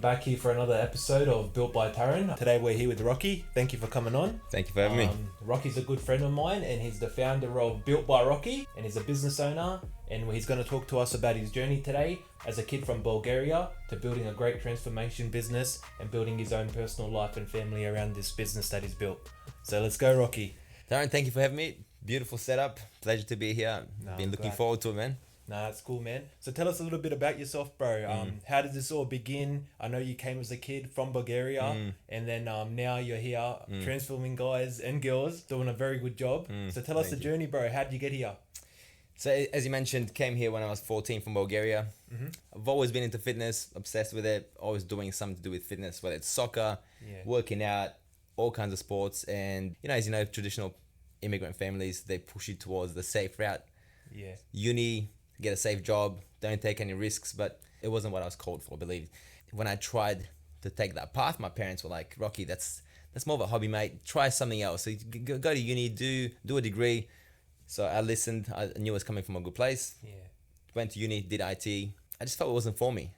back here for another episode of Built by Taran. Today we're here with Rocky. Thank you for coming on. Thank you for having me. Rocky's a good friend of mine and he's the founder of Built by Rocky and he's a business owner, and he's going to talk to us about his journey today as a kid from Bulgaria to building a great transformation business and building his own personal life and family around this business that he's built. So let's go, Rocky. Taran, thank you for having me. Beautiful setup. Pleasure to be here. Been looking forward to it, man. Nah, that's cool, man. So tell us a little bit about yourself, bro. How did this all begin? I know you came as a kid from Bulgaria, and then now you're here transforming guys and girls, doing a very good job. So tell us the journey, bro. How did you get here? So as you mentioned, came here when I was 14 from Bulgaria. I've always been into fitness, obsessed with it, always doing something to do with fitness, whether it's soccer, working out, all kinds of sports. And, as you know, traditional immigrant families, they push you towards the safe route. Yeah. Uni, get a safe job, don't take any risks, but it wasn't what I was called for, I believe. When I tried to take that path, my parents were like, Rocky, that's more of a hobby, mate. Try something else. So you go to uni, do a degree. So I listened. I knew it was coming from a good place. Yeah. Went to uni, did IT. I just felt it wasn't for me.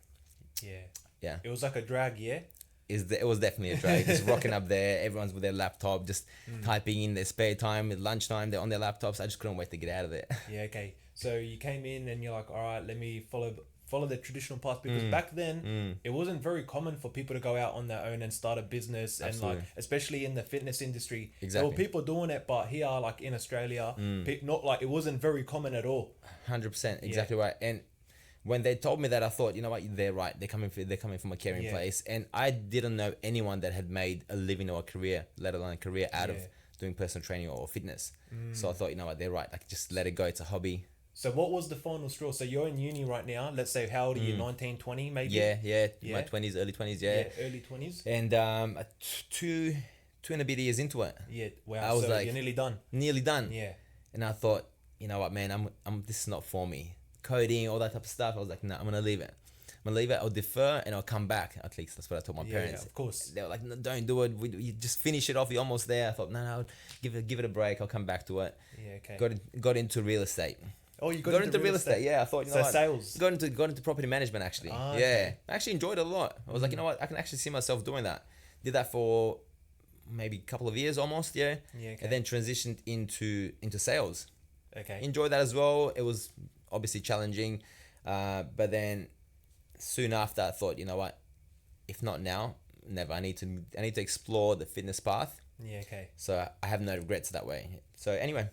Yeah. It was like a drag, yeah? It was definitely a drag. Just rocking up there, everyone's with their laptop, just typing in their spare time, at lunchtime, they're on their laptops. I just couldn't wait to get out of there. Yeah, okay. So you came in and you're like, all right, let me follow the traditional path, because back then it wasn't very common for people to go out on their own and start a business. Absolutely. And especially in the fitness industry, Exactly. there were people doing it, but here, like in Australia, not like it wasn't very common at all. 100%, exactly right. And when they told me that, I thought, you know what, they're right. They're coming from a caring place, and I didn't know anyone that had made a living or a career, let alone a career, out of doing personal training or fitness. So I thought, you know what, they're right. Like, just let it go. It's a hobby. So what was the final straw? So you're in uni right now. Let's say, how old are you? 19, 20 maybe? Yeah. My 20s, early 20s, Yeah, early 20s. And two and a bit years into it. Yeah, wow. I was so like, you're nearly done. Nearly done. Yeah. And I thought, you know what, man, this is not for me. Coding, all that type of stuff. I was like, no, I'm going to leave it. I'll defer and I'll come back. At least that's what I told my parents. Yeah, of course. They were like, no, don't do it. You just finish it off. You're almost there. I thought, no, give it a break. I'll come back to it. Yeah, okay. Got into real estate. Oh, you got into real estate? Yeah, I thought, so sales. Got into property management, actually. Okay. I actually enjoyed it a lot. I was like, you know what? I can actually see myself doing that. Did that for maybe a couple of years almost, yeah. Okay. And then transitioned into sales. Okay. Enjoyed that as well. It was obviously challenging. But then soon after, I thought, you know what? If not now, never. I need to explore the fitness path. Yeah, okay. So I have no regrets that way. So anyway,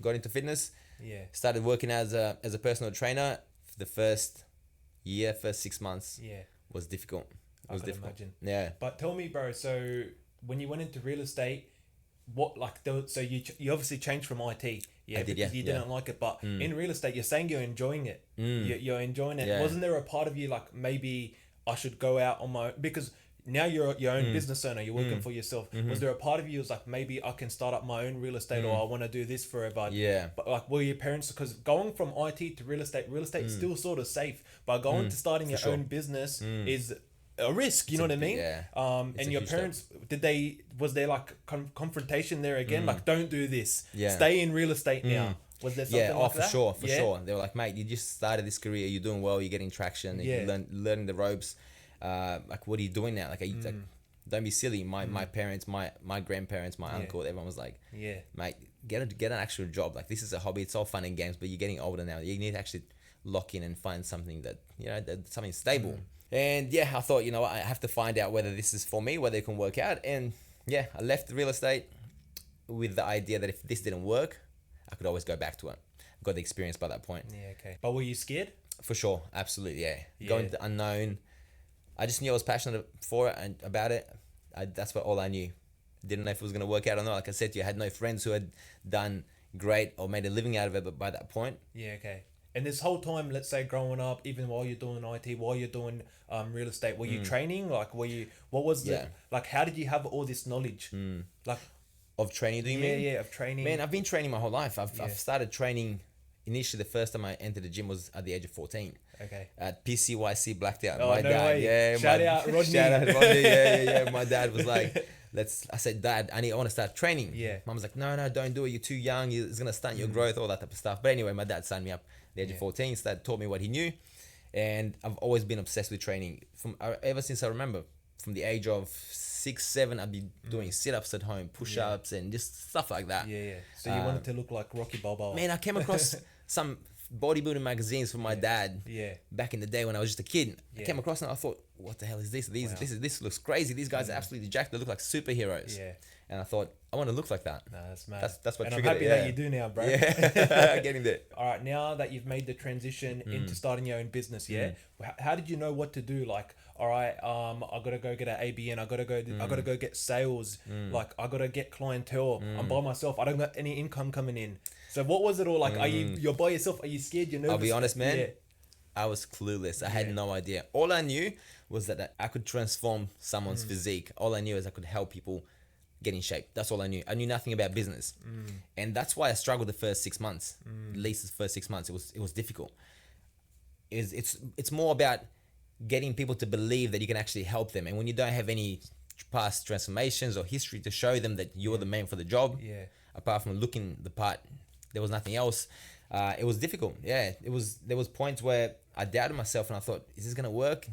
got into fitness. Yeah. Started working as a personal trainer. The first 6 months was difficult. I can imagine. Yeah. But tell me, bro, so when you went into real estate, so you obviously changed from IT. Yeah, because you didn't like it. But in real estate, you're saying you're enjoying it. You're enjoying it. Yeah. Wasn't there a part of you like, maybe I should go out on my own? Because now you're your own business owner. You're working for yourself. Was there a part of you was like, maybe I can start up my own real estate, or I want to do this forever? Yeah. But like, were your parents, because going from IT to real estate is still sort of safe, but going to starting your own business is a risk, you know what I mean? Yeah. And your parents, was there like confrontation there again? Like, don't do this. Yeah. Stay in real estate now. Was there something like that? For sure. They were like, mate, you just started this career, you're doing well, you're getting traction, you're learning the ropes. Like, what are you doing now? Like, like, don't be silly. My parents, my grandparents, my uncle, everyone was like, mate, get an actual job. Like, this is a hobby. It's all fun and games, but you're getting older now. You need to actually lock in and find something that, that's something stable. And I thought, you know, I have to find out whether this is for me, whether it can work out. And I left real estate with the idea that if this didn't work, I could always go back to it. Got the experience by that point. Yeah, okay. But were you scared? For sure, absolutely, Going to the unknown. I just knew I was passionate for it and about it. That's all I knew. Didn't know if it was going to work out or not. Like I said to you, I had no friends who had done great or made a living out of it, but by that point. Yeah, okay. And this whole time, let's say growing up, even while you're doing IT, while you're doing real estate, were you training? Like, what was like, how did you have all this knowledge? Like, of training, do you mean? Yeah, of training. Man, I've been training my whole life. I've started training. Initially, the first time I entered the gym was at the age of 14. Okay. At PCYC Blacked Out. Oh, my dad, way. Shout out Rodney. Yeah. My dad was like, I said, Dad, I want to start training. Yeah. Mum was like, no, don't do it. You're too young. It's going to stunt your growth, all that type of stuff. But anyway, my dad signed me up at the age of 14. Taught me what he knew. And I've always been obsessed with training ever since I remember. From the age of 6, 7, I'd be doing sit-ups at home, push-ups, and just stuff like that. Yeah. So you wanted to look like Rocky Balboa. Man, I came across some bodybuilding magazines from my dad. Yeah. Back in the day when I was just a kid, I came across and I thought, "What the hell is this? This looks crazy. These guys are absolutely jacked. They look like superheroes." Yeah. And I thought, I want to look like that. Nah, that's mad. That's what and I'm triggered happy it. that you do now, bro. Yeah, getting there. All right, now that you've made the transition into starting your own business, how did you know what to do? Like, all right, I gotta go get an ABN. I gotta go get sales. Like, I gotta get clientele. I'm by myself. I don't got any income coming in. So what was it all like? You're by yourself? Are you scared? You're nervous? I'll be honest, man. I was clueless. I had no idea. All I knew was that I could transform someone's physique. All I knew is I could help people get in shape. That's all I knew. I knew nothing about business. And that's why I struggled the first 6 months. At least the first 6 months. It was difficult. It's more about getting people to believe that you can actually help them. And when you don't have any past transformations or history to show them that you're the man for the job, apart from looking the part, there was nothing else. It was difficult. There was points where I doubted myself and I thought, is this gonna work?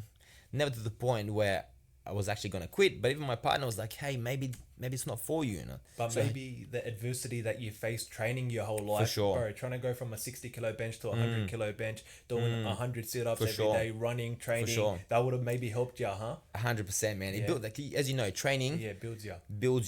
Never to the point where I was actually gonna quit. But even my partner was like, hey, maybe it's not for you, But so maybe the adversity that you faced training your whole life, for sure, bro, trying to go from a 60 kilo bench to a 100 kilo bench, doing 100 sit-ups every day, running, training, that would have maybe helped you, huh? 100%, man. It built, like, as you know, training builds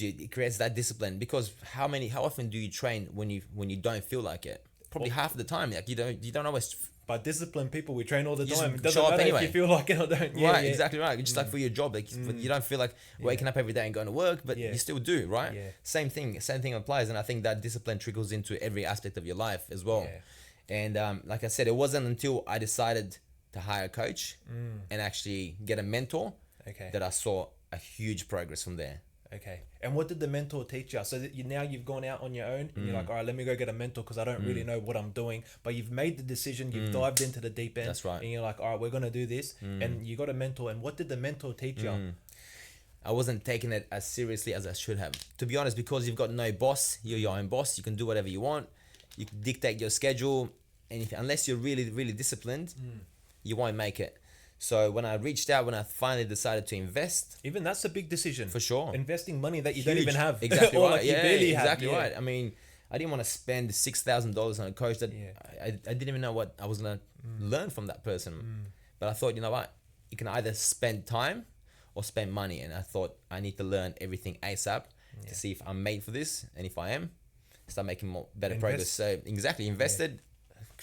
you. It creates that discipline, because how often do you train when you don't feel like it? Probably half of the time. Like, you don't always. But disciplined people, we train all the time. It doesn't matter if you feel like it or don't. Exactly right. Just like for your job, like you don't feel like waking up every day and going to work, but you still do, right? Same thing applies, and I think that discipline trickles into every aspect of your life as well. And like I said, it wasn't until I decided to hire a coach and actually get a mentor that I saw a huge progress from there. Okay. And what did the mentor teach you? So that you've gone out on your own and you're like, all right, let me go get a mentor because I don't really know what I'm doing. But you've made the decision, you've dived into the deep end. That's right. And you're like, all right, we're going to do this. And you got a mentor. And what did the mentor teach you? I wasn't taking it as seriously as I should have. To be honest, because you've got no boss, you're your own boss. You can do whatever you want. You can dictate your schedule. Anything. Unless you're really, really disciplined, you won't make it. So when I reached out, when I finally decided to invest, even that's a big decision for sure. Investing money that you don't even have, exactly or right. like you barely have. Right. I mean, I didn't want to spend $6,000 on a coach that I didn't even know what I was gonna learn from that person. But I thought, you know what, you can either spend time or spend money, and I thought I need to learn everything ASAP to see if I'm made for this, and if I am, start making better progress. So invested.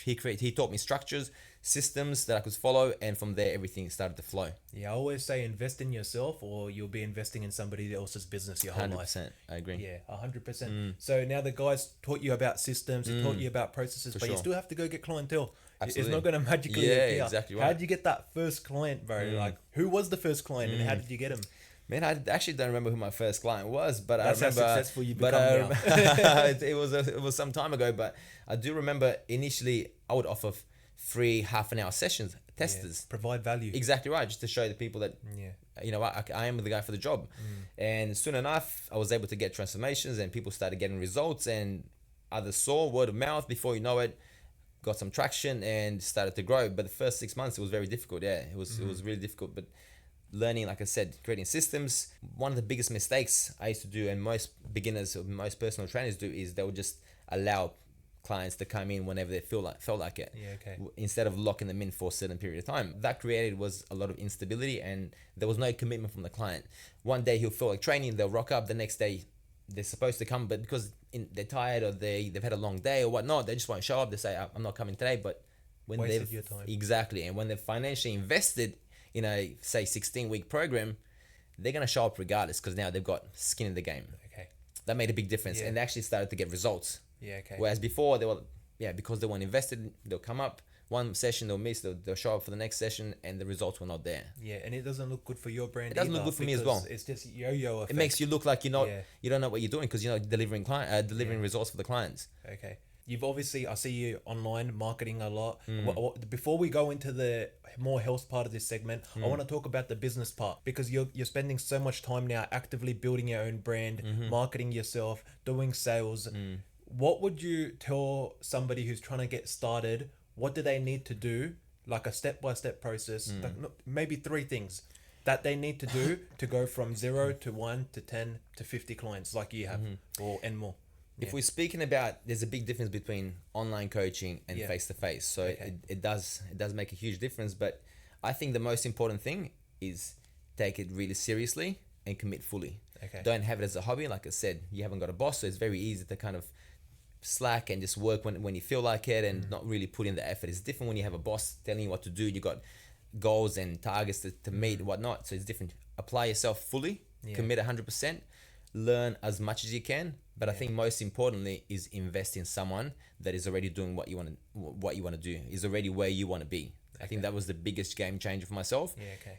He taught me structures, systems that I could follow, and from there everything started to flow. I always say invest in yourself or you'll be investing in somebody else's business your whole 100%, life. I agree. 100%. So now the guys taught you about systems, he taught you about processes, but you still have to go get clientele. Absolutely. It's not going to magically appear. Exactly right. How did you get that first client, bro? Like, who was the first client and how did you get him? Man, I actually don't remember who my first client was, but that's I remember how successful you become now. it was some time ago, but I do remember initially I would offer free half-an-hour sessions, testers. Provide value. Exactly right, just to show the people that you know what, I am the guy for the job. And soon enough, I was able to get transformations, and people started getting results, and others saw word of mouth. Before you know it, got some traction and started to grow. But the first 6 months, it was very difficult. It was really difficult, but learning, like I said, creating systems. One of the biggest mistakes I used to do, and most beginners or most personal trainers do, is they would just allow clients to come in whenever they felt like it. Instead of locking them in for a certain period of time. That created was a lot of instability, and there was no commitment from the client. One day he'll feel like training, they'll rock up. The next day they're supposed to come, but because they're tired or they've had a long day or whatnot, they just won't show up. They say, I'm not coming today. But when wasted your time. Exactly, and when they've financially invested in a, say, 16-week program, they're going to show up regardless, because now they've got skin in the game. That made a big difference, and they actually started to get results. Whereas before, they were, because they weren't invested, they'll come up, one session they'll miss, they'll show up for the next session, and the results were not there. And it doesn't look good for your brand. It doesn't look good for me as well. It's just yo-yo effect. It makes you look like you don't know what you're doing, because you're not delivering results for the clients. You've obviously, I see you online marketing a lot. Before we go into the more health part of this segment, I want to talk about the business part, because you're spending so much time now actively building your own brand, marketing yourself, doing sales. What would you tell somebody who's trying to get started? What do they need to do like a step-by-step process, like maybe 3 things that they need to do to go from 0 to 1 to 10 to 50 clients like you have, or and more. If we're speaking about, there's a big difference between online coaching and face-to-face. So it does make a huge difference. But I think the most important thing is take it really seriously and commit fully. Okay. Don't have it as a hobby. Like I said, you haven't got a boss, so it's very easy to kind of slack and just work when you feel like it and not really put in the effort. It's different when you have a boss telling you what to do. You got goals and targets to meet and whatnot. So it's different. Apply yourself fully, commit 100%, learn as much as you can. But I think most importantly is invest in someone that is already doing what you want to do, is already where you want to be. I think that was the biggest game changer for myself.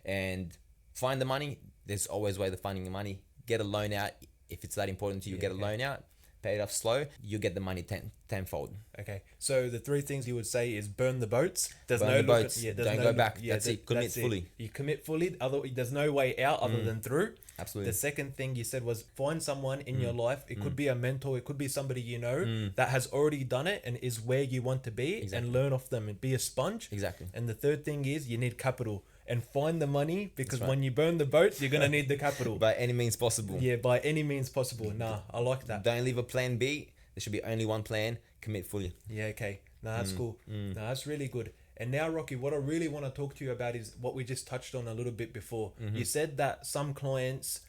And find the money. There's always a way of finding the money. Get a loan out. If it's that important to you, get a loan out. Pay it off slow. You get the money tenfold. Okay. So the 3 things you would say is burn the boats. Don't go back. That's it. Commit fully. You commit fully. There's no way out other than through. Absolutely. The second thing you said was find someone in your life. It could be a mentor. It could be somebody you know that has already done it and is where you want to be, and learn off them and be a sponge. Exactly. And the third thing is you need capital. And find the money, because when you burn the boats, you're going to need the capital. By any means possible. Yeah, by any means possible. Nah, I like that. Don't leave a plan B. There should be only one plan. Commit fully. Yeah, okay. Nah, that's cool. Nah, that's really good. And now, Rocky, what I really want to talk to you about is what we just touched on a little bit before. You said that some clients,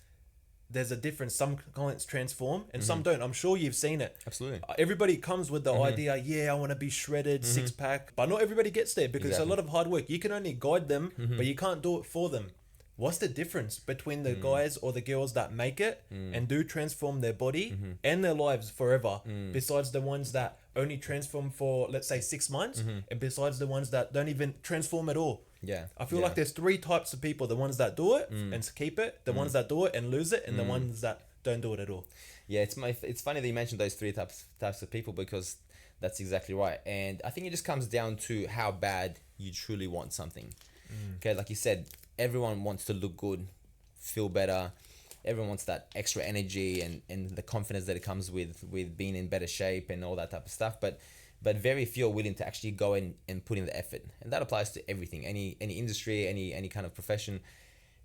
there's a difference. Some clients transform and some don't. I'm sure you've seen it. Absolutely. Everybody comes with the idea, I want to be shredded, 6-pack. But not everybody gets there because it's a lot of hard work. You can only guide them, but you can't do it for them. What's the difference between the guys or the girls that make it and do transform their body and their lives forever, besides the ones that only transform for, let's say, 6 months, and besides the ones that don't even transform at all? Yeah. I feel like there's 3 types of people: the ones that do it and keep it, the ones that do it and lose it, and the ones that don't do it at all. Yeah, it's funny that you mentioned those 3 types of people, because that's exactly right. And I think it just comes down to how bad you truly want something. Okay, like you said, everyone wants to look good, feel better. Everyone wants that extra energy and the confidence that it comes with being in better shape and all that type of stuff. But very few are willing to actually go in and put in the effort. And that applies to everything, any industry, any kind of profession.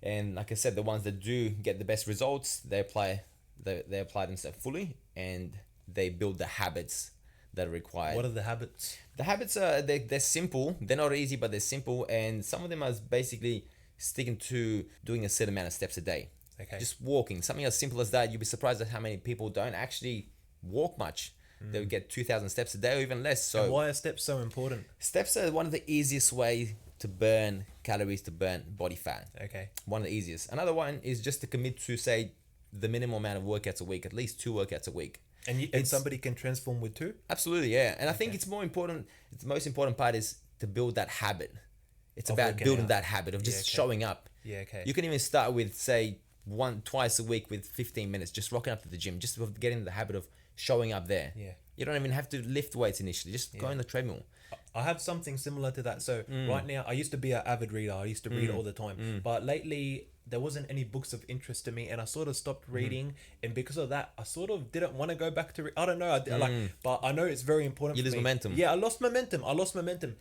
And like I said, the ones that do get the best results, they apply themselves fully, and they build the habits that are required. What are the habits? The habits are, they're simple. They're not easy, but they're simple. And some of them are basically sticking to doing a certain amount of steps a day. Okay. Just walking. Something as simple as that. You'll be surprised at how many people don't actually walk much. They would get 2,000 steps a day or even less. So and why are steps so important? Steps are one of the easiest way to burn calories, to burn body fat. Okay. One of the easiest. Another one is just to commit to, say, the minimum amount of workouts a week, at least 2 workouts a week. And somebody can transform with 2? Absolutely, yeah. And I think it's more important, the most important part is to build that habit. It's about building that habit of just showing up. Yeah, okay. You can even start with, say, twice a week with 15 minutes, just rocking up to the gym, just getting the habit of showing up there. Yeah. You don't even have to lift weights initially, just go on the treadmill. I have something similar to that. So right now, I used to be an avid reader. I used to read all the time. But lately, there wasn't any books of interest to me, and I sort of stopped reading. And because of that, I sort of didn't want to go back to I don't know. But I know it's very important. You lose momentum. Yeah, I lost momentum.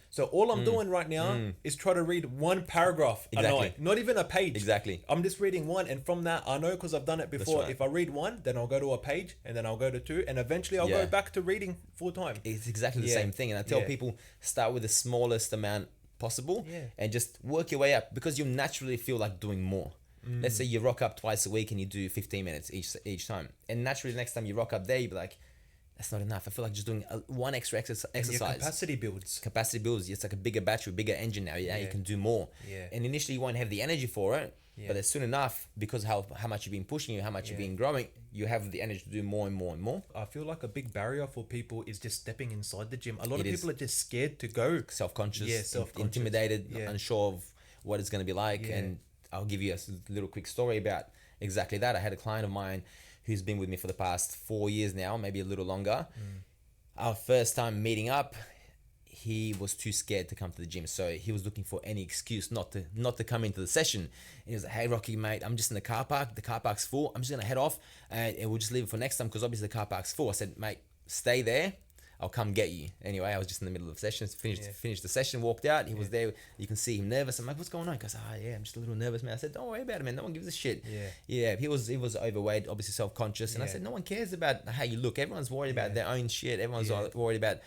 So all I'm doing right now is try to read 1 paragraph a night, not even a page. Exactly. I'm just reading 1, and from that, I know, because I've done it before. If I read 1, then I'll go to a page, and then I'll go to 2, and eventually I'll go back to reading full time. It's exactly the same thing. And I tell people, start with the smallest amount possible and just work your way up, because you naturally feel like doing more. Let's say you rock up twice a week and you do 15 minutes each time, and naturally next time you rock up there, you'll be like, that's not enough. I feel like just doing 1 extra exercise. Your capacity builds. It's like a bigger battery, bigger engine now. You can do more. And initially you won't have the energy for it, but as soon enough, because how much you've been pushing you, how much you've been growing, you have the energy to do more and more and more. I feel like a big barrier for people is just stepping inside the gym. A lot of people are just scared to go. Self-conscious, intimidated, unsure of what it's going to be like. And I'll give you a little quick story about exactly that. I had a client of mine who's been with me for the past 4 years now, maybe a little longer. Our first time meeting up, he was too scared to come to the gym. So he was looking for any excuse not to come into the session. He was like, hey, Rocky, mate, I'm just in the car park. The car park's full. I'm just going to head off and we'll just leave it for next time, because obviously the car park's full. I said, mate, stay there. I'll come get you. Anyway, I was just in the middle of sessions, finished the session, walked out. He was there. You can see him nervous. I'm like, what's going on? He goes, yeah, I'm just a little nervous, man. I said, don't worry about it, man. No one gives a shit. Yeah. He was overweight, obviously self-conscious. And I said, no one cares about how you look. Everyone's worried about their own shit. Everyone's worried about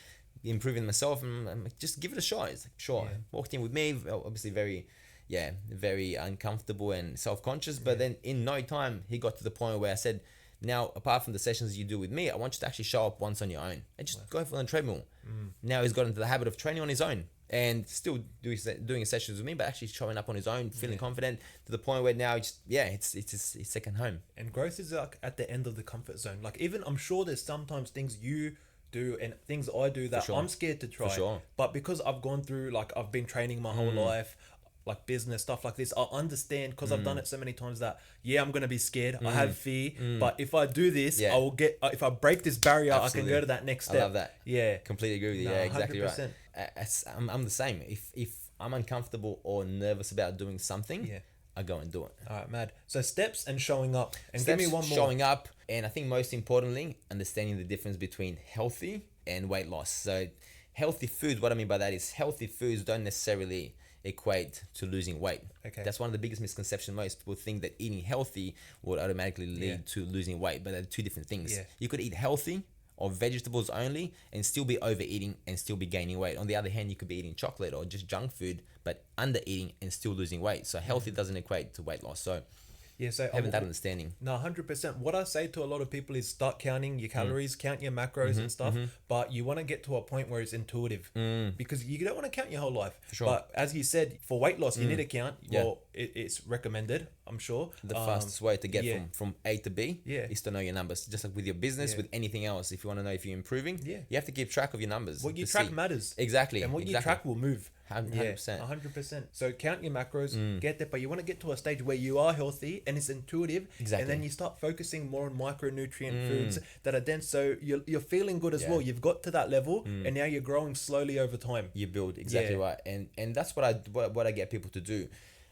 improving themselves. And I'm like, just give it a shot. He's like, sure. Walked in with me, obviously very uncomfortable and self-conscious. But then in no time, he got to the point where I said, now, apart from the sessions you do with me, I want you to actually show up once on your own and just go for the treadmill. Now he's got into the habit of training on his own and still doing sessions with me, but actually showing up on his own, feeling confident to the point where now it's his second home. And growth is like at the end of the comfort zone. Like even I'm sure there's sometimes things you do and things I do that I'm scared to try. But because I've gone through, like I've been training my whole life, like business stuff like this, I understand because I've done it so many times that I'm gonna be scared, I have fear, but if I do this, I will get, if I break this barrier, I can go to that next step. I love that. Completely agree with you. Exactly 100%. Right. I'm the same. If I'm uncomfortable or nervous about doing something, I go and do it. All right, mad. So steps and showing up, and steps, give me one more. Showing up, and I think most importantly, understanding the difference between healthy and weight loss. So healthy foods, what I mean by that is healthy foods don't necessarily equate to losing weight. Okay. That's one of the biggest misconceptions. Most people think that eating healthy would automatically lead to losing weight, but they're two different things. You could eat healthy or vegetables only and still be overeating and still be gaining weight. On the other hand, you could be eating chocolate or just junk food, but under eating and still losing weight. So healthy doesn't equate to weight loss. So so having that understanding. No, 100%. What I say to a lot of people is start counting your calories, count your macros and stuff, but you want to get to a point where it's intuitive because you don't want to count your whole life. For sure. But as you said, for weight loss, you need to count. Well, it's recommended, I'm sure. The fastest way to get from A to B is to know your numbers. Just like with your business, with anything else, if you want to know if you're improving, you have to keep track of your numbers. What you track matters. Exactly. And what you track will move. 100%. 100%. So count your macros, get there, but you want to get to a stage where you are healthy and it's intuitive. Exactly. And then you start focusing more on micronutrient foods that are dense. So you're feeling good as well. You've got to that level and now you're growing slowly over time. You build, exactly right. And that's what I get people to do.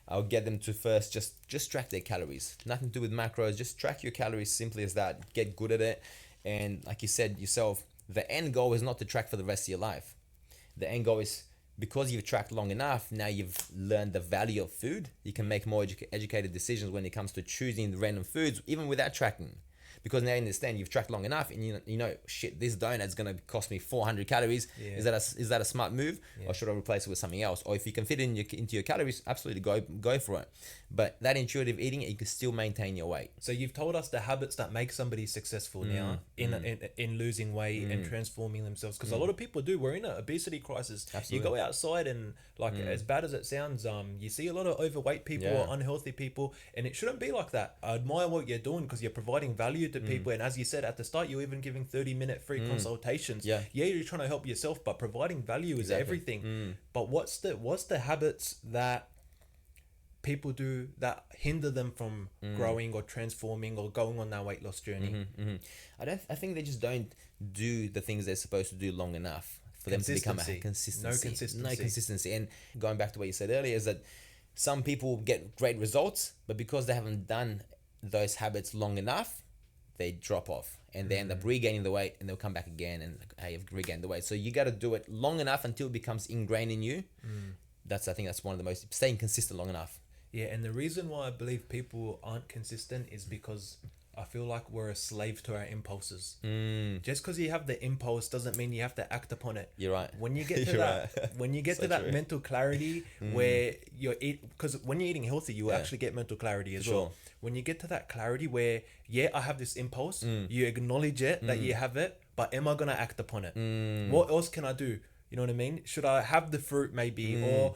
I'll get them to first just track their calories. Nothing to do with macros. Just track your calories, simply as that. Get good at it. And like you said yourself, the end goal is not to track for the rest of your life. The end goal is, because you've tracked long enough, now you've learned the value of food. You can make more educated decisions when it comes to choosing random foods, even without tracking. Because now you understand you've tracked long enough, and you know, shit, this donut's gonna cost me 400 calories. Is that a smart move, or should I replace it with something else? Or if you can fit it into your calories, absolutely go for it. But that intuitive eating, you can still maintain your weight. So you've told us the habits that make somebody successful now in losing weight and transforming themselves. Because a lot of people do. We're in an obesity crisis. Absolutely. You go outside and as bad as it sounds, you see a lot of overweight people or unhealthy people, and it shouldn't be like that. I admire what you're doing because you're providing value to people, and as you said at the start, you're even giving 30-minute free consultations. You're trying to help yourself, but providing value is everything. But what's the habits that people do that hinder them from growing or transforming or going on that weight loss journey? I think they just don't do the things they're supposed to do long enough for them to become a consistency. No consistency. And going back to what you said earlier, is that some people get great results, but because they haven't done those habits long enough, they drop off and they end up regaining the weight, and they'll come back again and hey, you've regained the weight. So you got to do it long enough until it becomes ingrained in you. I think that's one of the most, staying consistent long enough. Yeah, and the reason why I believe people aren't consistent is because I feel like we're a slave to our impulses. Just because you have the impulse doesn't mean you have to act upon it. You're right. When you get to when you get so to that mental clarity where because when you're eating healthy, you actually get mental clarity as well. When you get to that clarity where, I have this impulse, you acknowledge it, that you have it, but am I going to act upon it? What else can I do? You know what I mean? Should I have the fruit maybe? Or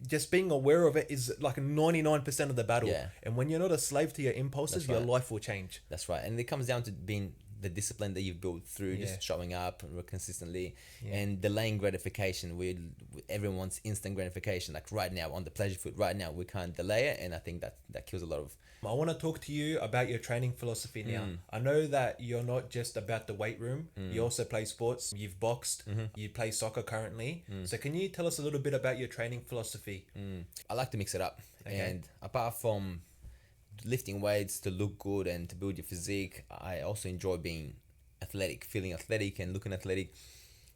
just being aware of it is like 99% of the battle. And when you're not a slave to your impulses, your life will change. That's right. And it comes down to being the discipline that you've built through just showing up consistently and delaying gratification. Everyone wants instant gratification, like right now on the pleasure food. Right now we can't delay it, and I think that kills a lot of. I want to talk to you about your training philosophy now. I know that you're not just about the weight room. You also play sports. You've boxed. You play soccer currently. So can you tell us a little bit about your training philosophy? I like to mix it up. And apart from lifting weights to look good and to build your physique, I also enjoy being athletic, feeling athletic and looking athletic.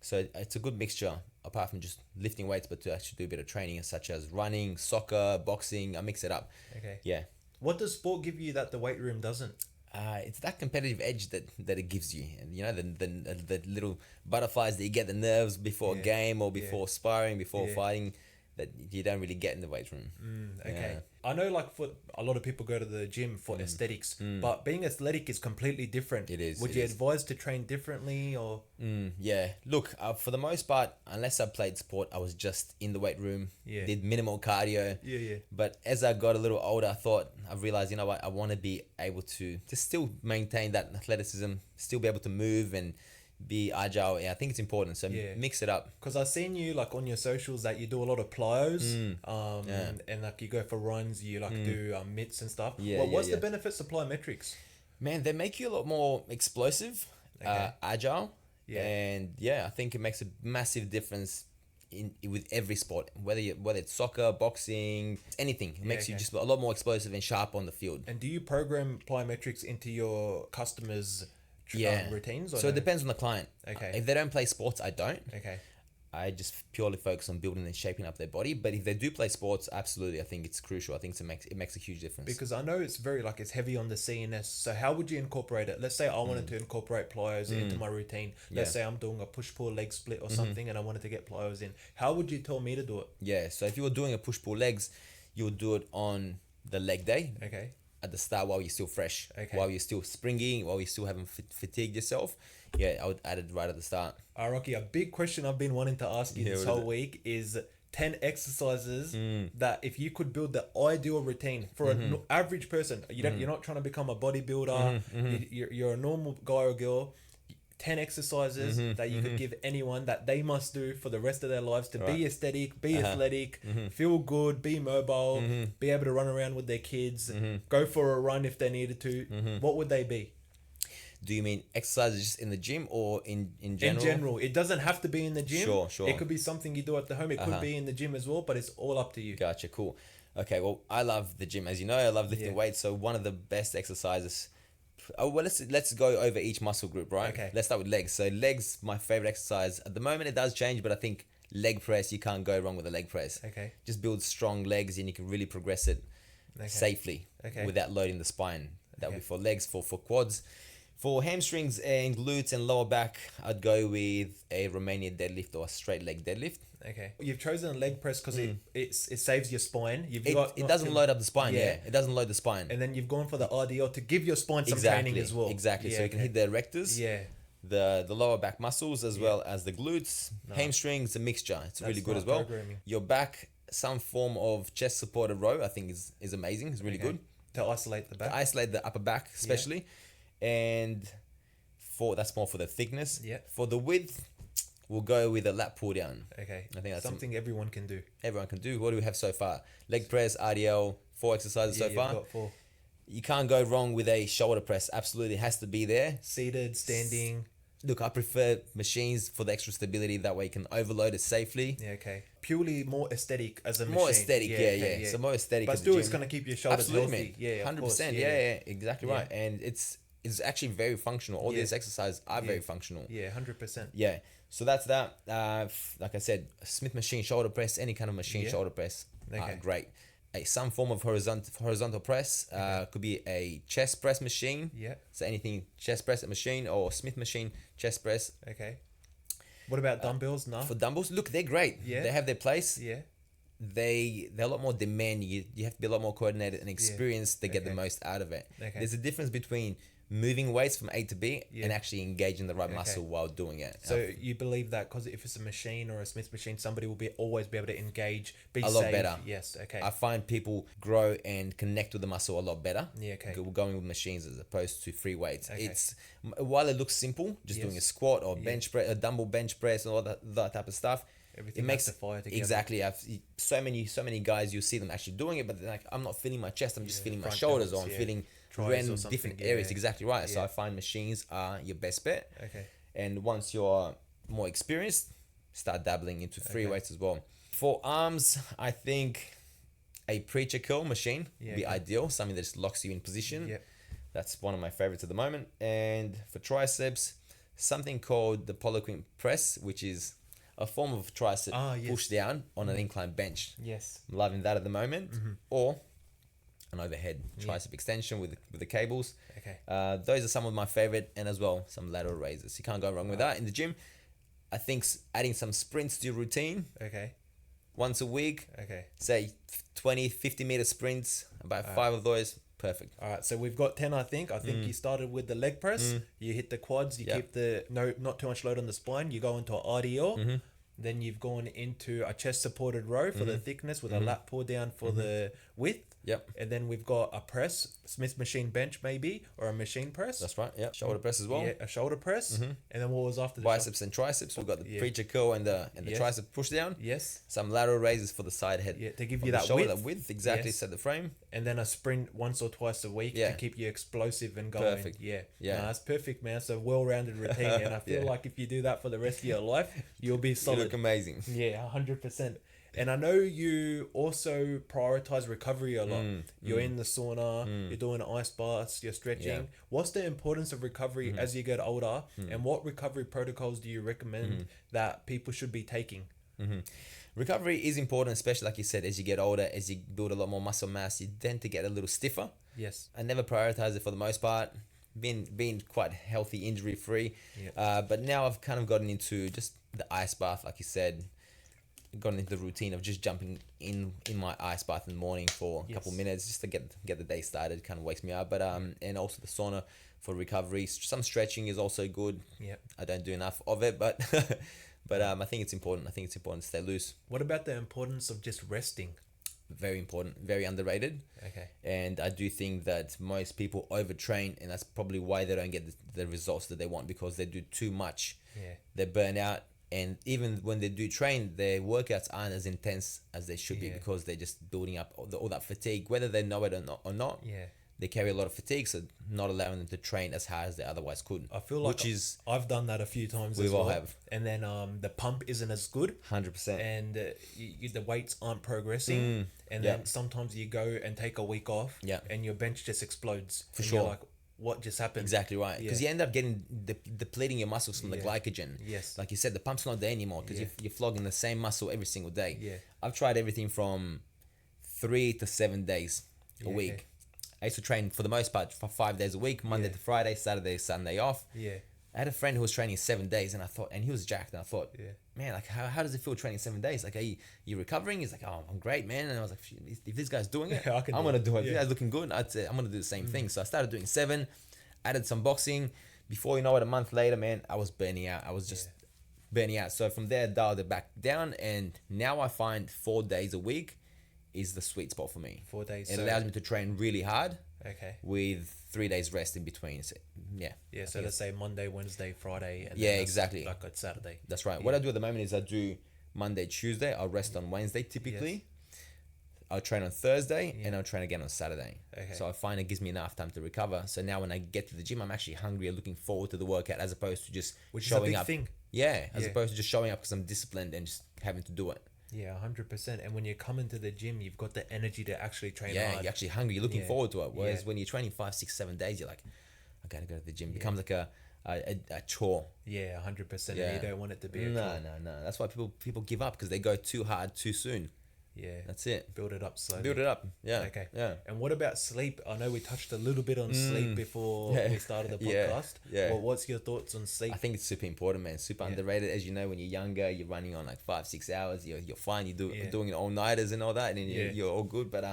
So it's a good mixture, apart from just lifting weights, but to actually do a bit of training, such as running, soccer, boxing. I mix it up. Okay. Yeah. What does sport give you that the weight room doesn't? It's that competitive edge that it gives you, and the little butterflies that you get, the nerves before a game or before sparring, before fighting, that you don't really get in the weight room. Okay. I know, like, for a lot of people go to the gym for aesthetics, but being athletic is completely different. It is. Would you advise to train differently, or? Yeah. Look, for the most part, unless I played sport, I was just in the weight room, did minimal cardio. Yeah. But as I got a little older, I realized, you know what, I want to be able to still maintain that athleticism, still be able to move and be agile. Yeah, I think it's important. So mix it up. Because I've seen you, like, on your socials that you do a lot of plyos, and like you go for runs, you like do mitts and stuff. What's the benefits of plyometrics? Man, they make you a lot more explosive, agile, and I think it makes a massive difference with every sport, whether it's soccer, boxing, anything. It makes you just a lot more explosive and sharp on the field. And do you program plyometrics into your customers' routines? Or so it depends on the client. Okay. If they don't play sports, I don't. Okay. I just purely focus on building and shaping up their body. But if they do play sports, absolutely, I think it's crucial. I think it makes a huge difference. Because I know it's very, like, it's heavy on the CNS. So how would you incorporate it? Let's say I wanted to incorporate plyos into my routine. Let's say I'm doing a push-pull leg split or something, and I wanted to get plyos in. How would you tell me to do it? Yeah. So if you were doing a push-pull legs, you would do it on the leg day. Okay. At the start, while you're still fresh, while you're still springy, while you still haven't fatigued yourself. Yeah, I would add it right at the start. Rocky, a big question I've been wanting to ask you this whole week is 10 exercises that if you could build the ideal routine for an average person, you're not trying to become a bodybuilder, you're a normal guy or girl, 10 exercises that you could give anyone that they must do for the rest of their lives to be aesthetic, be athletic, feel good, be mobile, be able to run around with their kids, go for a run if they needed to. What would they be? Do you mean exercises just in the gym or in general? In general. It doesn't have to be in the gym. Sure. It could be something you do at the home. It could be in the gym as well, but it's all up to you. Gotcha, cool. Okay, well, I love the gym. As you know, I love lifting weights. So one of the best exercises... Oh, well, let's go over each muscle group, right? Okay. Let's start with legs. So legs, my favorite exercise. At the moment, it does change, but I think leg press, you can't go wrong with a leg press. Okay. Just build strong legs and you can really progress it safely without loading the spine. That would be for legs. For quads. For hamstrings and glutes and lower back, I'd go with a Romanian deadlift or a straight leg deadlift. Okay. You've chosen a leg press because it saves your spine. It doesn't load up the spine, It doesn't load the spine. And then you've gone for the RDL to give your spine some training as well. Exactly. So you can hit the erectors, the lower back muscles, as well as the glutes, hamstrings, a mixture. It's really good as well. Your back, some form of chest supported row, I think is amazing. It's really good. To isolate the back. To isolate the upper back, especially. And that's more for the thickness. Yeah. For the width, we'll go with a lat pull down. Okay. I think that's something everyone can do. Everyone can do. What do we have so far? Leg press, RDL, 4 exercises so far. Got 4. You can't go wrong with a shoulder press. Absolutely has to be there. Seated, standing. Look, I prefer machines for the extra stability. That way you can overload it safely. Yeah, okay. Purely more aesthetic as a machine. More aesthetic, yeah. So more aesthetic. But still, it's going to keep your shoulders healthy. Yeah, 100%. Yeah, exactly right. And it's actually very functional. All these exercises are very functional. Yeah, 100%. Yeah. So that's that. Like I said, Smith machine shoulder press, any kind of machine shoulder press, great. Some form of horizontal press could be a chest press machine. Yeah. So anything chest press machine or Smith machine chest press. Okay. What about dumbbells? No. For dumbbells, look, they're great. Yeah. They have their place. Yeah. They're a lot more demanding. You have to be a lot more coordinated and experienced to get the most out of it. Okay. There's a difference between moving weights from A to B and actually engaging the right muscle while doing it. So you believe that because if it's a machine or a Smith machine, somebody will always be able to engage, be a safe. lot better. Yes, okay. I find people grow and connect with the muscle a lot better. Yeah, okay. Going with machines as opposed to free weights. It's while it looks simple, just doing a squat or bench press, a dumbbell bench press, and all that type of stuff. Everything makes the fire together. Exactly. I've so many guys, you see them actually doing it, but they're like, I'm not feeling my chest. I'm just feeling my shoulders, or I'm feeling random different areas. Exactly right. So I find machines are your best bet. Okay. And once you're more experienced, start dabbling into free weights as well. For arms, I think a preacher curl machine would be ideal. Something that just locks you in position. Yeah. That's one of my favorites at the moment. And for triceps, something called the Poliquin press, which is a form of tricep push down on an incline bench. Yes. I'm loving that at the moment. Or an overhead tricep extension with the cables. Okay. Those are some of my favorite, and as well some lateral raises. You can't go wrong with that in the gym. I think adding some sprints to your routine. Okay. Once a week. Okay. Say 20, 50-meter sprints. About 5 of those. Perfect. All right, so we've got 10, I think. I think you started with the leg press. You hit the quads. You keep not too much load on the spine. You go into an RDL. Then you've gone into a chest supported row for the thickness with a lat pull down for the width. Yep. And then we've got a press, Smith machine bench maybe, or a machine press. That's right. Yeah. Shoulder press as well. Yeah, a shoulder press. And then what was after the biceps and triceps? We've got the preacher curl and the tricep push down. Yes. Some lateral raises for the side head. Yeah, to give you that width. That width, exactly. Set the frame. And then a sprint once or twice a week to keep you explosive and going. Perfect. Yeah. Yeah. No, that's perfect, man. It's a well-rounded routine, and I feel like if you do that for the rest of your life, you'll be solid. You look amazing. Yeah, 100%. And I know you also prioritize recovery a lot. You're in the sauna, you're doing ice baths, you're stretching. Yeah. What's the importance of recovery as you get older? And what recovery protocols do you recommend that people should be taking? Recovery is important, especially like you said, as you get older, as you build a lot more muscle mass, you tend to get a little stiffer. Yes. I never prioritize it for the most part. Been quite healthy, injury free. Yep. But now I've kind of gotten into just the ice bath, like you said. Gotten into the routine of just jumping in my ice bath in the morning for a couple minutes just to get the day started. Kind of wakes me up. But and also the sauna for recovery. Some stretching is also good. Yeah. I don't do enough of it, but I think it's important. I think it's important to stay loose. What about the importance of just resting? Very important, very underrated. Okay. And I do think that most people overtrain, and that's probably why they don't get the results that they want, because they do too much. Yeah. They burn out. And even when they do train, their workouts aren't as intense as they should be, because they're just building up all that fatigue, whether they know it or not. Yeah. They carry a lot of fatigue, so not allowing them to train as hard as they otherwise could. I feel like I've done that a few times as well. And then the pump isn't as good. 100%. And the weights aren't progressing. And then sometimes you go and take a week off. And your bench just explodes. For sure. You're like, what just happened? Exactly right. Because you end up getting depleting your muscles from the glycogen. Yes. Like you said, the pump's not there anymore because you're flogging the same muscle every single day. Yeah. I've tried everything from 3 to 7 days a week. Okay. I used to train for the most part for 5 days a week, Monday to Friday, Saturday, Sunday off. Yeah. I had a friend who was training 7 days, and he was jacked, and I thought, man, like how does it feel training 7 days? Like, are you recovering? He's like, oh, I'm great, man. And I was like, if this guy's doing it, I'm gonna do it. If this guy's looking good, I'd say I'm gonna do the same thing. So I started doing 7, added some boxing. Before you know it, a month later, man, I was burning out. I was just burning out. So from there, I dialed it back down, and now I find 4 days a week is the sweet spot for me. 4 days. It allows me to train really hard. Okay. With 3 days rest in between. So, so let's say Monday, Wednesday, Friday. And exactly. Like a Saturday. That's right. What I do at the moment is I do Monday, Tuesday. I'll rest on Wednesday typically. Yes. I'll train on Thursday and I'll train again on Saturday. Okay. So I find it gives me enough time to recover. So now when I get to the gym, I'm actually hungry and looking forward to the workout as opposed to just showing up. Thing. Yeah, as opposed to just showing up because I'm disciplined and just having to do it. Yeah, 100%. And when you come into the gym, you've got the energy to actually train hard. Yeah, you're actually hungry. You're looking forward to it. Whereas when you're training 5, 6, 7 days, you're like, I gotta go to the gym. It becomes like a chore. Yeah, 100%. Yeah. And you don't want it to be a chore. No. That's why people give up, because they go too hard too soon. Yeah. That's it. Build it up slowly. Build it up. Yeah. Okay. Yeah. And what about sleep? I know we touched a little bit on sleep before we started the podcast. Yeah. Well, what's your thoughts on sleep? I think it's super important, man. Super underrated. As you know, when you're younger, you're running on like 5, 6 hours. You're fine. You're doing it all nighters and all that, and then you're all good. But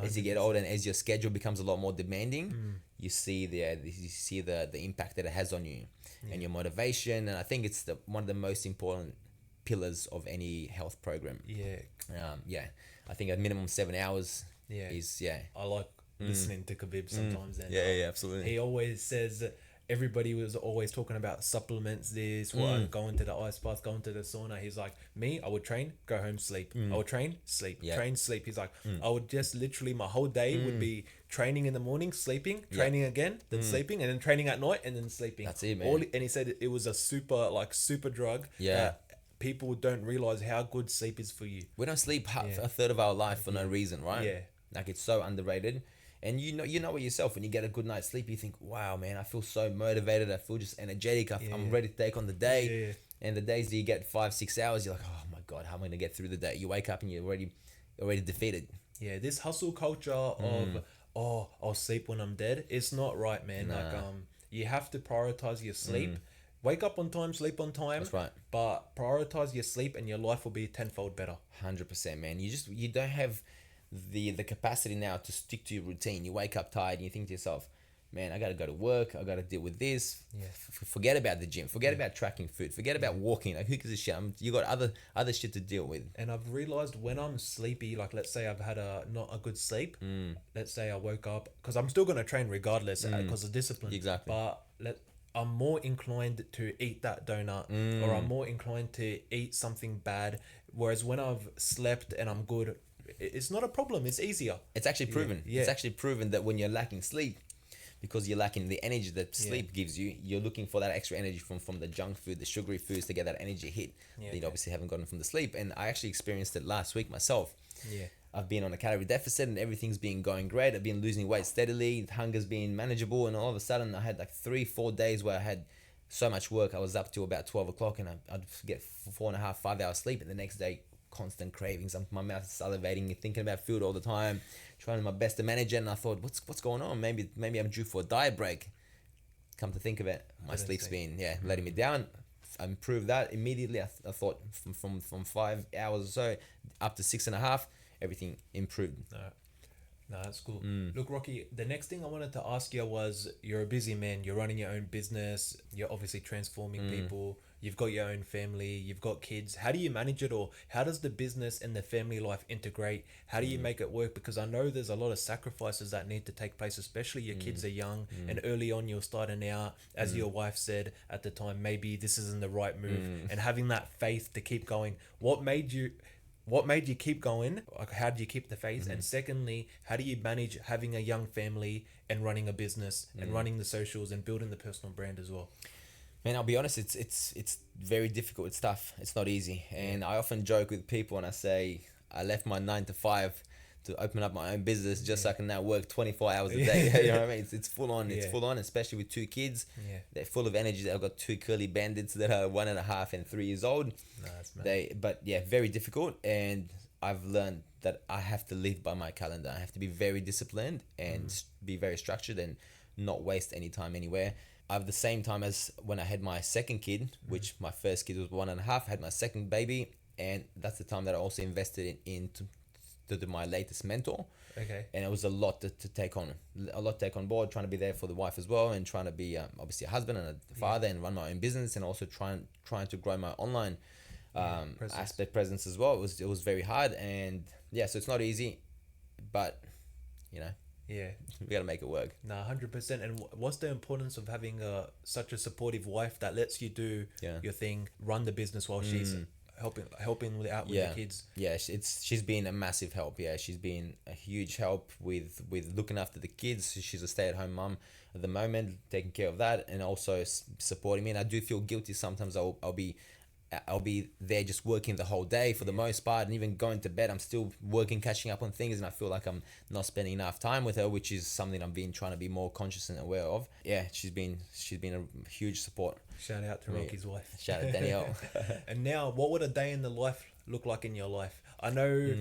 as you get older and as your schedule becomes a lot more demanding, you see the impact that it has on you and your motivation. And I think it's one of the most important pillars of any health program. I think a minimum 7 hours is I like listening to Khabib sometimes. And absolutely. He always says that everybody was always talking about supplements, going to the ice bath, going to the sauna. He's like, me, I would train, go home, sleep. I would train, sleep, train, sleep. He's like, I would just literally, my whole day would be training in the morning, sleeping, training again, then sleeping, and then training at night, and then sleeping. That's it, man. And he said it was a super drug. People don't realize how good sleep is for you. We don't sleep a third of our life for no reason, right? Yeah. Like, it's so underrated. And you know it yourself, when you get a good night's sleep, you think, wow, man, I feel so motivated. I feel just energetic. I'm ready to take on the day. Yeah. And the days that you get 5-6 hours, you're like, oh my God, how am I going to get through the day? You wake up and you're already defeated. Yeah, this hustle culture of, oh, I'll sleep when I'm dead. It's not right, man. Nah. Like, you have to prioritize your sleep. Wake up on time, sleep on time. That's right. But prioritize your sleep and your life will be tenfold better. 100%, man. You don't have the capacity now to stick to your routine. You wake up tired and you think to yourself, man, I got to go to work. I got to deal with this. Yeah. Forget about the gym. Forget about tracking food. Forget about walking. Like, who gives a shit? You got other shit to deal with. And I've realized when I'm sleepy, like let's say I've had not a good sleep. Let's say I woke up, because I'm still going to train regardless because of discipline. Exactly. But I'm more inclined to eat that donut or I'm more inclined to eat something bad. Whereas when I've slept and I'm good, it's not a problem. It's easier. It's actually proven. Yeah. It's actually proven that when you're lacking sleep, because you're lacking the energy that sleep gives you, you're looking for that extra energy from the junk food, the sugary foods, to get that energy hit that you obviously haven't gotten from the sleep. And I actually experienced it last week myself. Yeah. I've been on a calorie deficit and everything's been going great. I've been losing weight steadily. Hunger's been manageable. And all of a sudden I had like 3-4 days where I had so much work. I was up to about 12 o'clock and I'd get 4.5, 5 hours sleep. And the next day, constant cravings. My mouth is salivating, thinking about food all the time, trying my best to manage it. And I thought, what's going on? Maybe I'm due for a diet break. Come to think of it, my sleep's been letting me down. I improved that immediately. I thought from 5 hours or so up to 6.5, everything improved. No, that's cool. Look, Rocky, the next thing I wanted to ask you was, you're a busy man. You're running your own business. You're obviously transforming people. You've got your own family. You've got kids. How do you manage it all? How does the business and the family life integrate? How do you make it work? Because I know there's a lot of sacrifices that need to take place, especially your kids are young and early on you're starting out. As your wife said at the time, maybe this isn't the right move. And having that faith to keep going. What made you keep going? Like, how do you keep the faith? And secondly, how do you manage having a young family and running a business and running the socials and building the personal brand as well? Man, I'll be honest, it's very difficult. It's tough. It's not easy. And I often joke with people and I say, I left my 9 to 5 to open up my own business just so I can now work 24 hours a day. You know what I mean? It's full on. It's full on, especially with 2 kids. They're full of energy. I've got 2 curly bandits that are 1.5 and 3 years old. Very difficult. And I've learned that I have to live by my calendar. I have to be very disciplined and be very structured and not waste any time anywhere. I have the same time as when I had my second kid, which my first kid was 1.5. I had my second baby, and that's the time that I also invested into my latest mentor. Okay. And it was a lot to take on board, trying to be there for the wife as well, and trying to be obviously a husband and a father and run my own business, and also trying to grow my online presence as well. It was very hard, and so it's not easy, but we gotta make it work. 100%. And what's the importance of having such a supportive wife that lets you do your thing, run the business while she's helping out with the kids? She's been a massive help. She's been a huge help with looking after the kids. She's a stay-at-home mum at the moment, taking care of that, and also supporting me. And I do feel guilty sometimes. I'll be there just working the whole day for the most part, and even going to bed I'm still working, catching up on things, and I feel like I'm not spending enough time with her, which is something I've been trying to be more conscious and aware of. She's been a huge support. Shout out to Rocky's wife. Shout out Danielle. And now, what would a day in the life look like in your life? I know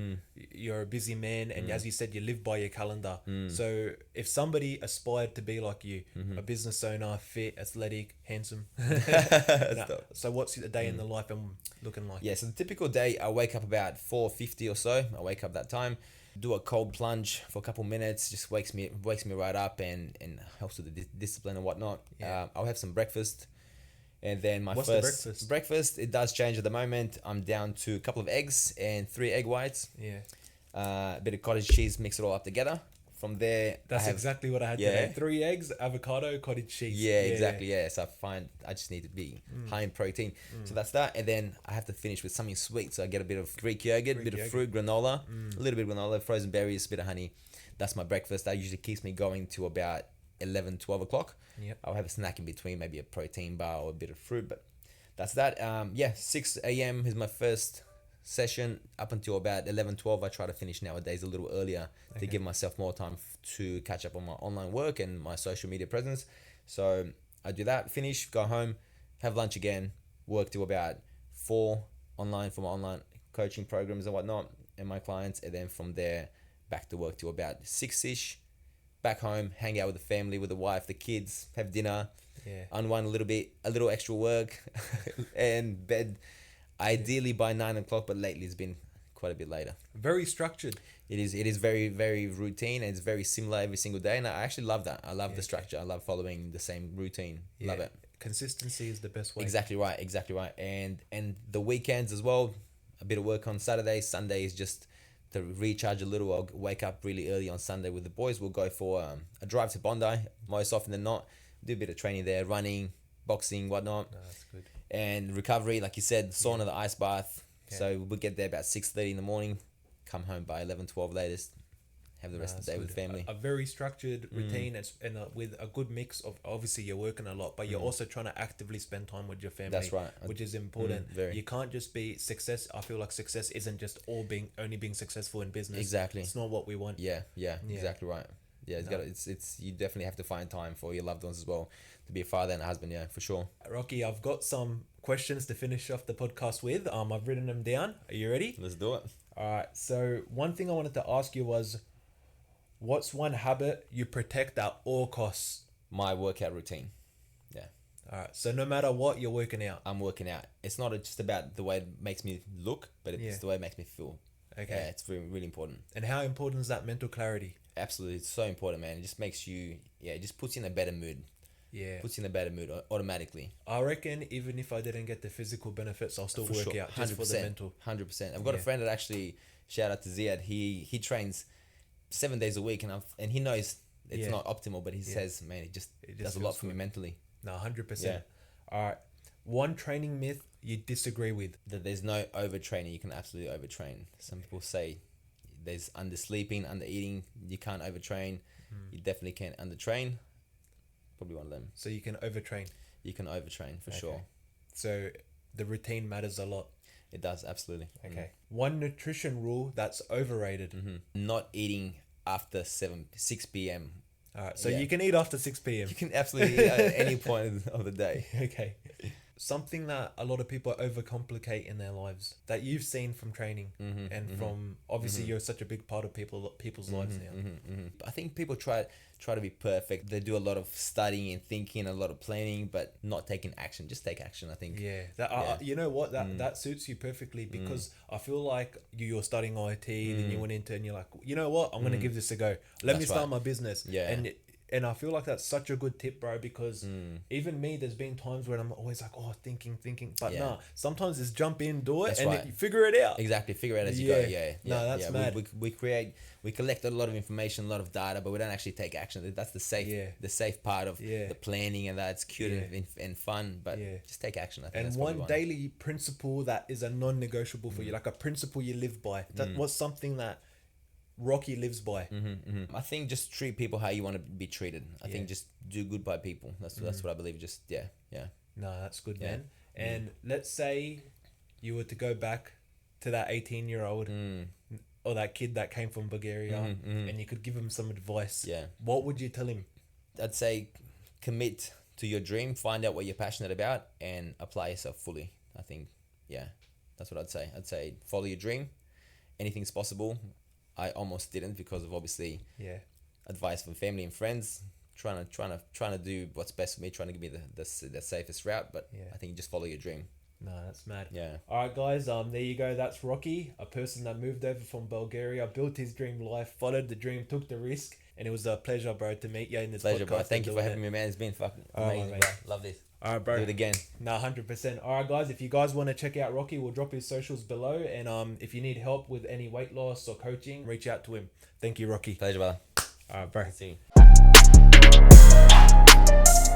you're a busy man, and as you said, you live by your calendar. So if somebody aspired to be like you, a business owner, fit, athletic, handsome, so what's a day in the life looking like? So the typical day, I wake up about 4:50 or so. I wake up that time, do a cold plunge for a couple minutes, just wakes me right up and helps with the discipline and whatnot. I'll have some breakfast. And then my first breakfast, it does change at the moment. I'm down to a couple of eggs and 3 egg whites. A bit of cottage cheese, mix it all up together. From there, that's exactly what I had today. 3 eggs, avocado, cottage cheese. Exactly. So I find I just need to be high in protein. So that's that. And then I have to finish with something sweet. So I get a bit of Greek yogurt, a bit of fruit, granola, a little bit of granola, frozen berries, a bit of honey. That's my breakfast. That usually keeps me going to about 11, 12 o'clock. I'll have a snack in between, maybe a protein bar or a bit of fruit, but that's that. 6 a.m. is my first session up until about 11, 12. I try to finish nowadays a little earlier to give myself more time to catch up on my online work and my social media presence. So I do that, finish, go home, have lunch again, work till about 4 online for my online coaching programs and whatnot and my clients. And then from there, back to work till about 6-ish, back home, hang out with the family, with the wife, the kids, have dinner, unwind a little bit, a little extra work and bed. Ideally by 9 o'clock, but lately it's been quite a bit later. Very structured. It is very, very routine, and it's very similar every single day. And I actually love that. I love the structure. I love following the same routine. Love it. Consistency is the best way. Exactly right. And the weekends as well, a bit of work on Saturday. Sunday is just to recharge a little. I'll wake up really early on Sunday with the boys. We'll go for a drive to Bondi, most often than not. Do a bit of training there, running, boxing, whatnot. No, that's good. And recovery, like you said, sauna, the ice bath. So we'll get there about 6:30 in the morning, come home by 11, 12 latest, have the rest of the day with family. A very structured routine and with a good mix of, obviously you're working a lot, but you're also trying to actively spend time with your family. That's right. Which is important. You can't just be success. I feel like success isn't just only being successful in business. Exactly. It's not what we want. Yeah, exactly right. Yeah, it's you definitely have to find time for your loved ones as well, to be a father and a husband, for sure. Rocky, I've got some questions to finish off the podcast with. I've written them down. Are you ready? Let's do it. All right. So one thing I wanted to ask you was, what's one habit you protect at all costs? My workout routine. Yeah. All right. So no matter what, you're working out. I'm working out. It's not just about the way it makes me look, but it's the way it makes me feel. Okay. Yeah, it's really, really important. And how important is that mental clarity? Absolutely. It's so important, man. It just makes you, it just puts you in a better mood. Yeah. Puts you in a better mood automatically. I reckon even if I didn't get the physical benefits, I'll still work out just for the mental. 100%. I've got a friend that actually, shout out to Ziad, he trains 7 days a week and he knows it's not optimal, but he says, man, it just does a lot for me mentally. No, 100%. Yeah. All right. One training myth you disagree with? That there's no overtraining. You can absolutely overtrain. Some people say there's undersleeping, undereating. You can't overtrain. You definitely can't undertrain. Probably one of them. So you can overtrain. You can overtrain for sure. So the routine matters a lot. It does, absolutely. Okay. One nutrition rule that's overrated. Not eating after 6 p.m. All right. So you can eat after 6 p.m. You can absolutely eat at any point of the day. Okay. Something that a lot of people overcomplicate in their lives that you've seen from training from obviously you're such a big part of people's lives now. I think people try to be perfect. They do a lot of studying and thinking, a lot of planning, but not taking action. Just take action, I think. You know what, that suits you perfectly because I feel like you're studying IT, then you went into and you're like, you know what, I'm gonna give this a go. Let me start my business. And I feel like that's such a good tip, bro, because even me, there's been times where I'm always like, thinking. But nah, sometimes it's jump in, do it, you figure it out. Exactly, figure it out as you go. No, that's mad. We collect a lot of information, a lot of data, but we don't actually take action. That's the safe part of the planning, and that's cute and fun, but just take action. I think and one daily principle that is a non-negotiable for you, like a principle you live by. That was something that Rocky lives by. I think just treat people how you want to be treated. I think just do good by people. That's what I believe. Just No, that's good, man. And let's say you were to go back to that 18-year-old or that kid that came from Bulgaria and you could give him some advice. What would you tell him? I'd say commit to your dream, find out what you're passionate about, and apply yourself fully. I think, that's what I'd say. I'd say follow your dream. Anything's possible. I almost didn't because of obviously advice from family and friends, trying to do what's best for me, trying to give me the safest route. But I think you just follow your dream. No, that's mad. Yeah. All right, guys. There you go. That's Rocky, a person that moved over from Bulgaria, built his dream life, followed the dream, took the risk, and it was a pleasure, bro, to meet you in this podcast. Bro. Thank you for having me, man. It's been fucking amazing, bro. Love this. All right, bro. Do it again. No, 100%. All right, guys. If you guys want to check out Rocky, we'll drop his socials below. And if you need help with any weight loss or coaching, reach out to him. Thank you, Rocky. Pleasure, brother. All right, bro. See you.